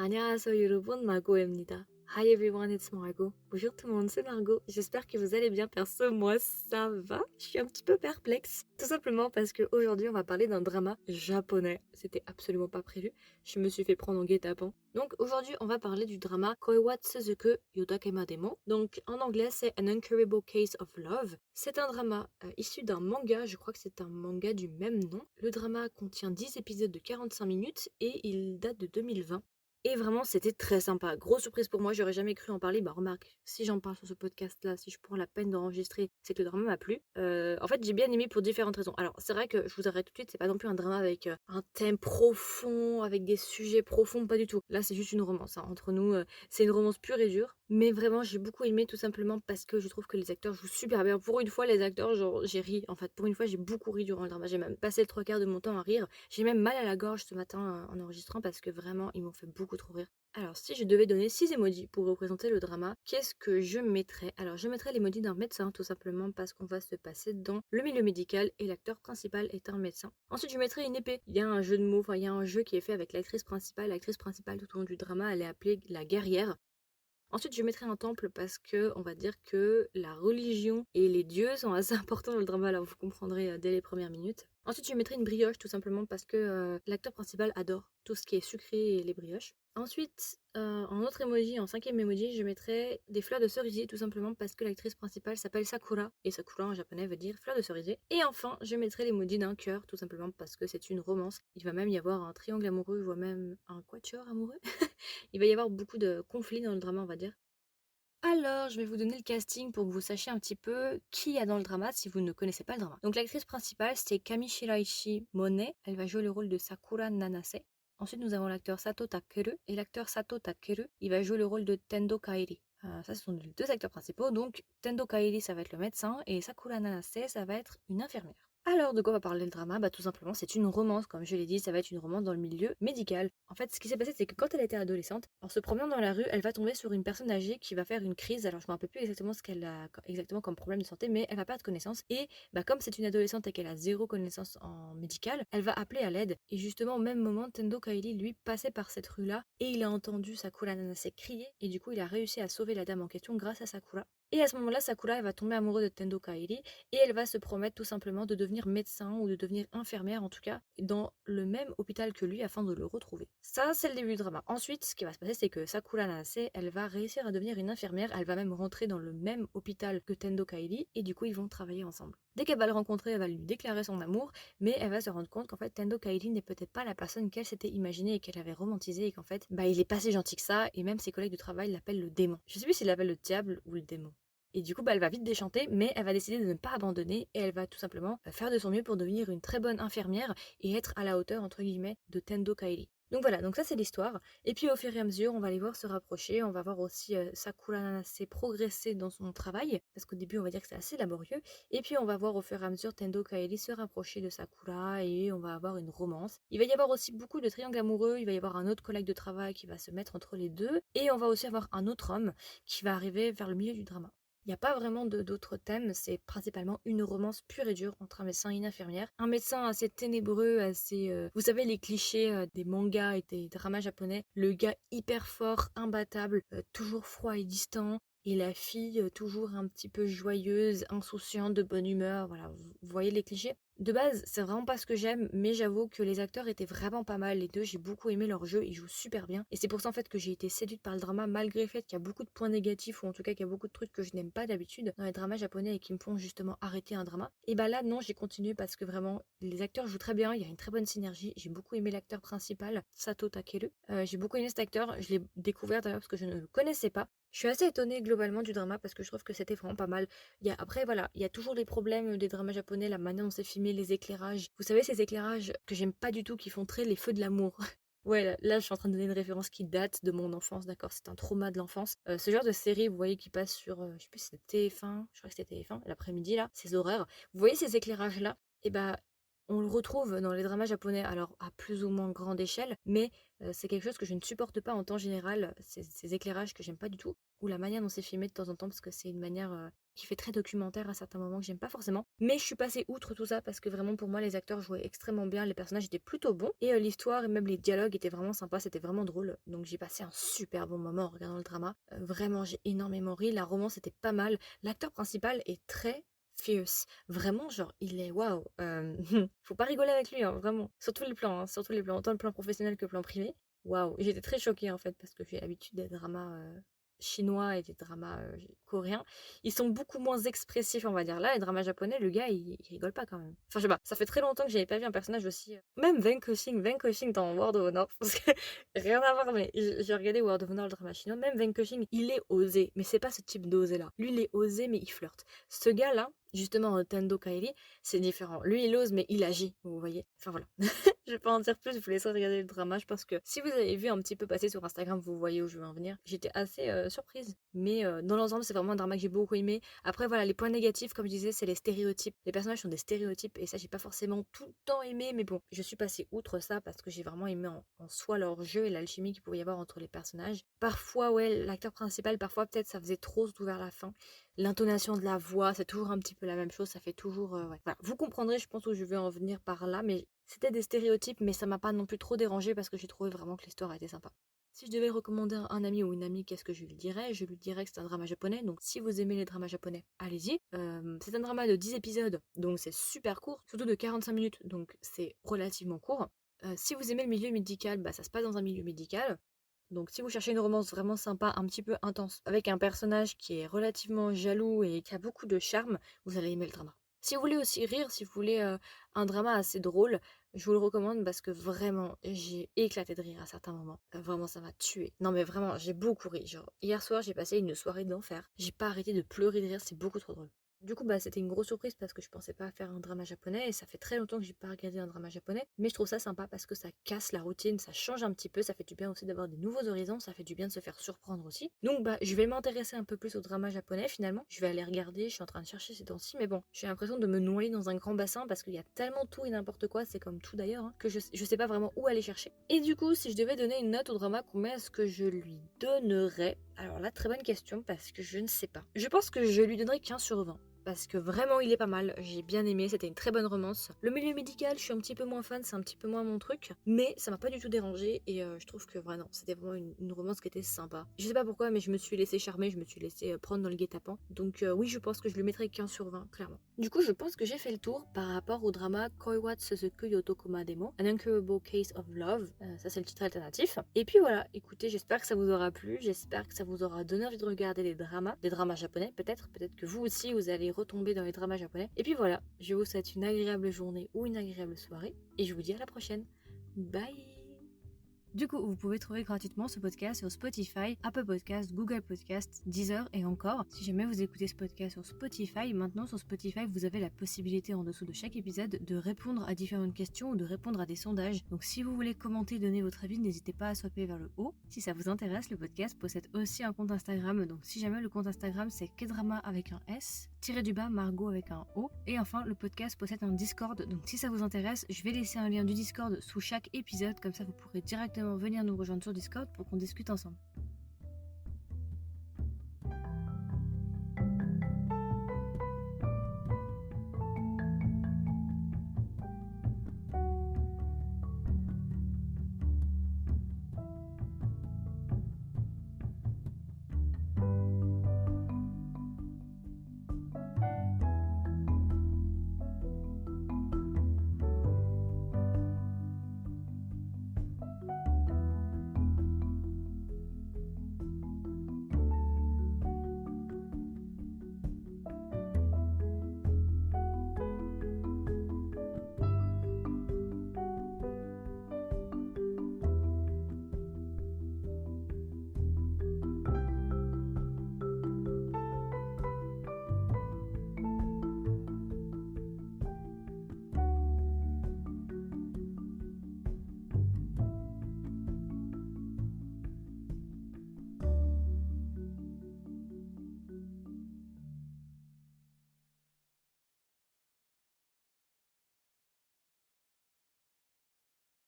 안녕하세요 여러분, Margot입니다. Hi everyone, it's Margot. Bonjour tout le monde, c'est Margot. J'espère que vous allez bien. Perso, moi ça va. Je suis un petit peu perplexe. Tout simplement parce qu'aujourd'hui on va parler d'un drama japonais. C'était absolument pas prévu. Je me suis fait prendre en guet-apens. Donc aujourd'hui on va parler du drama Koiwa Tsuzuku Yodakema Demo. Donc en anglais c'est An Incurable Case of Love. C'est un drama issu d'un manga, je crois que c'est un manga du même nom. Le drama contient 10 épisodes de 45 minutes et il date de 2020. Et vraiment, c'était très sympa. Grosse surprise pour moi, j'aurais jamais cru en parler. Bah remarque, si j'en parle sur ce podcast-là, si je prends la peine d'enregistrer, c'est que le drama m'a plu. En fait, j'ai bien aimé pour différentes raisons. Alors, c'est vrai que je vous arrête tout de suite, c'est pas non plus un drama avec un thème profond, avec des sujets profonds, pas du tout. Là, c'est juste une romance. Entre nous, c'est une romance pure et dure. Mais vraiment, j'ai beaucoup aimé tout simplement parce que je trouve que les acteurs jouent super bien. Pour une fois, les acteurs, genre, j'ai ri. En fait, pour une fois, j'ai beaucoup ri durant le drama. J'ai même passé le 3 quarts de mon temps à rire. J'ai même mal à la gorge ce matin en enregistrant parce que vraiment, ils m'ont fait beaucoup trop rire. Alors, si je devais donner 6 emojis pour représenter le drama, qu'est-ce que je mettrais? Alors, je mettrais l'emoji d'un médecin, tout simplement parce qu'on va se passer dans le milieu médical et l'acteur principal est un médecin. Ensuite, je mettrais une épée. Il y a un jeu de mots, enfin, il y a un jeu qui est fait avec l'actrice principale. L'actrice principale, tout au long du drama, elle est appelée la guerrière. Ensuite, je mettrai un temple parce que on va dire que la religion et les dieux sont assez importants dans le drama, alors vous comprendrez dès les premières minutes. Ensuite, je mettrai une brioche tout simplement parce que l'acteur principal adore tout ce qui est sucré et les brioches. Ensuite, en autre emoji, en 5e emoji, je mettrai des fleurs de cerisier tout simplement parce que l'actrice principale s'appelle Sakura et Sakura en japonais veut dire fleur de cerisier. Et enfin, je mettrai l'emoji d'un cœur tout simplement parce que c'est une romance. Il va même y avoir un triangle amoureux, je vois même un quatuor amoureux. Il va y avoir beaucoup de conflits dans le drama, on va dire. Alors, je vais vous donner le casting pour que vous sachiez un petit peu qui y a dans le drama si vous ne connaissez pas le drama. Donc l'actrice principale, c'est Kami Shiraishi Mone. Elle va jouer le rôle de Sakura Nanase. Ensuite, nous avons l'acteur Sato Takeru. Et l'acteur Sato Takeru, il va jouer le rôle de Tendo Kairi. Ça, ce sont les deux acteurs principaux. Donc, Tendo Kairi, ça va être le médecin. Et Sakura Nanase, ça va être une infirmière. Alors, de quoi va parler le drama? Bah, tout simplement, c'est une romance. Comme je l'ai dit, ça va être une romance dans le milieu médical. En fait, ce qui s'est passé, c'est que quand elle était adolescente, en se promenant dans la rue, elle va tomber sur une personne âgée qui va faire une crise. Alors, je me rappelle plus exactement ce qu'elle a exactement comme problème de santé, mais elle va perdre connaissance. Et bah, comme c'est une adolescente et qu'elle a zéro connaissance en médical, elle va appeler à l'aide. Et justement, au même moment, Tendo Kaili, lui, passait par cette rue-là et il a entendu Sakura Nanase crier. Et du coup, il a réussi à sauver la dame en question grâce à Sakura. Et à ce moment-là, Sakura, elle va tomber amoureuse de Tendo Kairi et elle va se promettre tout simplement de devenir médecin ou de devenir infirmière en tout cas dans le même hôpital que lui afin de le retrouver. Ça, c'est le début du drama. Ensuite, ce qui va se passer, c'est que Sakura Nanase, elle va réussir à devenir une infirmière, elle va même rentrer dans le même hôpital que Tendo Kairi et du coup, ils vont travailler ensemble. Dès qu'elle va le rencontrer, elle va lui déclarer son amour, mais elle va se rendre compte qu'en fait, Tendo Kairi n'est peut-être pas la personne qu'elle s'était imaginée et qu'elle avait romantisée et qu'en fait, bah, il est pas si gentil que ça et même ses collègues de travail l'appellent le démon. Je sais plus s'il l'appelle le diable ou le démon. Et du coup, bah, elle va vite déchanter, mais elle va décider de ne pas abandonner et elle va tout simplement faire de son mieux pour devenir une très bonne infirmière et être à la hauteur, entre guillemets, de Tendo Kairi. Donc voilà, donc ça c'est l'histoire. Et puis au fur et à mesure, on va les voir se rapprocher, on va voir aussi Sakura Nanase progresser dans son travail, parce qu'au début on va dire que c'est assez laborieux. Et puis on va voir au fur et à mesure Tendo Kairi se rapprocher de Sakura et on va avoir une romance. Il va y avoir aussi beaucoup de triangles amoureux, il va y avoir un autre collègue de travail qui va se mettre entre les deux. Et on va aussi avoir un autre homme qui va arriver vers le milieu du drama. Il n'y a pas vraiment d'autres thèmes, c'est principalement une romance pure et dure entre un médecin et une infirmière. Un médecin assez ténébreux, assez... vous savez les clichés des mangas et des dramas japonais. Le gars hyper fort, imbattable, toujours froid et distant. Et la fille toujours un petit peu joyeuse, insouciante, de bonne humeur. Voilà, vous voyez les clichés. De base, c'est vraiment pas ce que j'aime, mais j'avoue que les acteurs étaient vraiment pas mal. Les deux, j'ai beaucoup aimé leur jeu, ils jouent super bien. Et c'est pour ça en fait que j'ai été séduite par le drama, malgré le fait qu'il y a beaucoup de points négatifs, ou en tout cas qu'il y a beaucoup de trucs que je n'aime pas d'habitude dans les dramas japonais et qui me font justement arrêter un drama. Et bah là, non, j'ai continué parce que vraiment, les acteurs jouent très bien, il y a une très bonne synergie. J'ai beaucoup aimé l'acteur principal, Sato Takeru. J'ai beaucoup aimé cet acteur, je l'ai découvert d'ailleurs parce que je ne le connaissais pas. Je suis assez étonnée globalement du drama parce que je trouve que c'était vraiment pas mal. Après, voilà, il y a toujours les problèmes des dramas japonais, la manière dont c'est filmé, les éclairages. Vous savez, ces éclairages que j'aime pas du tout, qui font très les feux de l'amour. Ouais, là, je suis en train de donner une référence qui date de mon enfance, d'accord? C'est un trauma de l'enfance. Ce genre de série, vous voyez, qui passe sur, je sais plus si c'était TF1, je crois que c'était TF1, l'après-midi, là, ces horaires. Vous voyez ces éclairages-là? Et bah, On le retrouve dans les dramas japonais, alors à plus ou moins grande échelle, mais c'est quelque chose que je ne supporte pas en temps général, ces éclairages que j'aime pas du tout, ou la manière dont c'est filmé de temps en temps, parce que c'est une manière qui fait très documentaire à certains moments que j'aime pas forcément. Mais je suis passée outre tout ça parce que vraiment pour moi les acteurs jouaient extrêmement bien, les personnages étaient plutôt bons, et l'histoire et même les dialogues étaient vraiment sympas, c'était vraiment drôle. Donc j'ai passé un super bon moment en regardant le drama. Vraiment j'ai énormément ri, la romance était pas mal, l'acteur principal est très fierce. Vraiment, genre, il est waouh. Faut pas rigoler avec lui, hein, vraiment. Sur tous les plans, hein, sur tous les plans, autant le plan professionnel que le plan privé. Waouh. J'étais très choquée en fait parce que j'ai l'habitude des dramas chinois et des dramas coréens. Ils sont beaucoup moins expressifs, on va dire. Là, les dramas japonais, le gars, il rigole pas quand même. Enfin, je sais pas. Ça fait très longtemps que j'avais pas vu un personnage aussi. Même Van Kushing dans World of Honor. Parce que rien à voir, mais j'ai regardé World of Honor, le drama chinois. Même Van Kushing, il est osé. Mais c'est pas ce type d'osé là. Lui, il est osé, mais il flirte. Ce gars-là, justement, Tendo Kairi, c'est différent. Lui, il ose, mais il agit. Vous voyez. Enfin voilà. Je vais pas en dire plus, je vous laisserai regarder le drama. Je pense que si vous avez vu un petit peu passer sur Instagram, vous voyez où je veux en venir. J'étais assez surprise. Mais dans l'ensemble, c'est vraiment un drama que j'ai beaucoup aimé. Après, voilà, les points négatifs, comme je disais, c'est les stéréotypes. Les personnages sont des stéréotypes et ça, j'ai pas forcément tout le temps aimé. Mais bon, je suis passée outre ça parce que j'ai vraiment aimé en soi leur jeu et l'alchimie qu'il pouvait y avoir entre les personnages. Parfois, ouais, l'acteur principal, parfois peut-être ça faisait trop, surtout vers la fin. L'intonation de la voix, c'est toujours un petit peu la même chose, ça fait toujours... ouais. Voilà. Vous comprendrez, je pense, où je veux en venir par là, mais c'était des stéréotypes, mais ça m'a pas non plus trop dérangé parce que j'ai trouvé vraiment que l'histoire a été sympa. Si je devais recommander un ami ou une amie, qu'est-ce que je lui dirais? Je lui dirais que c'est un drama japonais, donc si vous aimez les dramas japonais, allez-y. C'est un drama de 10 épisodes, donc c'est super court, surtout de 45 minutes, donc c'est relativement court. Si vous aimez le milieu médical, bah, ça se passe dans un milieu médical. Donc si vous cherchez une romance vraiment sympa, un petit peu intense, avec un personnage qui est relativement jaloux et qui a beaucoup de charme, vous allez aimer le drama. Si vous voulez aussi rire, si vous voulez un drama assez drôle, je vous le recommande parce que vraiment, j'ai éclaté de rire à certains moments. Vraiment, ça m'a tué. Non mais vraiment, j'ai beaucoup ri. Genre, hier soir, j'ai passé une soirée d'enfer. J'ai pas arrêté de pleurer de rire, c'est beaucoup trop drôle. Du coup, bah, c'était une grosse surprise parce que je pensais pas faire un drama japonais et ça fait très longtemps que j'ai pas regardé un drama japonais. Mais je trouve ça sympa parce que ça casse la routine, ça change un petit peu, ça fait du bien aussi d'avoir des nouveaux horizons, ça fait du bien de se faire surprendre aussi. Donc, bah, je vais m'intéresser un peu plus au drama japonais finalement. Je vais aller regarder, je suis en train de chercher ces temps-ci, mais bon, j'ai l'impression de me noyer dans un grand bassin parce qu'il y a tellement tout et n'importe quoi, c'est comme tout d'ailleurs, hein, que je sais pas vraiment où aller chercher. Et du coup, si je devais donner une note au drama, combien est-ce que je lui donnerais? Alors là, très bonne question parce que je ne sais pas. Je pense que je lui donnerais 15 sur 20. Parce que vraiment il est pas mal, j'ai bien aimé, c'était une très bonne romance. Le milieu médical, je suis un petit peu moins fan, c'est un petit peu moins mon truc, mais ça m'a pas du tout dérangé et je trouve que vraiment c'était vraiment une romance qui était sympa. Je sais pas pourquoi, mais je me suis laissée charmer, je me suis laissée prendre dans le guet-apens. Donc oui, je pense que je lui mettrais 15 sur 20, clairement. Du coup, je pense que j'ai fait le tour par rapport au drama Koiwa Tsuzuku Yotokuma Demo, An Incurable Case of Love. Ça, c'est le titre alternatif. Et puis voilà, écoutez, j'espère que ça vous aura plu, j'espère que ça vous aura donné envie de regarder des dramas japonais, peut-être que vous aussi, vous allez retomber dans les dramas japonais. Et puis voilà, je vous souhaite une agréable journée ou une agréable soirée, et je vous dis à la prochaine. Bye! Du coup, vous pouvez trouver gratuitement ce podcast sur Spotify, Apple Podcasts, Google Podcasts, Deezer et encore. Si jamais vous écoutez ce podcast sur Spotify, maintenant sur Spotify, vous avez la possibilité en dessous de chaque épisode de répondre à différentes questions ou de répondre à des sondages. Donc si vous voulez commenter, donner votre avis, n'hésitez pas à swiper vers le haut. Si ça vous intéresse, le podcast possède aussi un compte Instagram. Donc si jamais le compte Instagram c'est Kedrama avec un S, tiré du bas Margot avec un O. Et enfin, le podcast possède un Discord. Donc si ça vous intéresse, je vais laisser un lien du Discord sous chaque épisode. Comme ça, vous pourrez directement venir nous rejoindre sur Discord pour qu'on discute ensemble.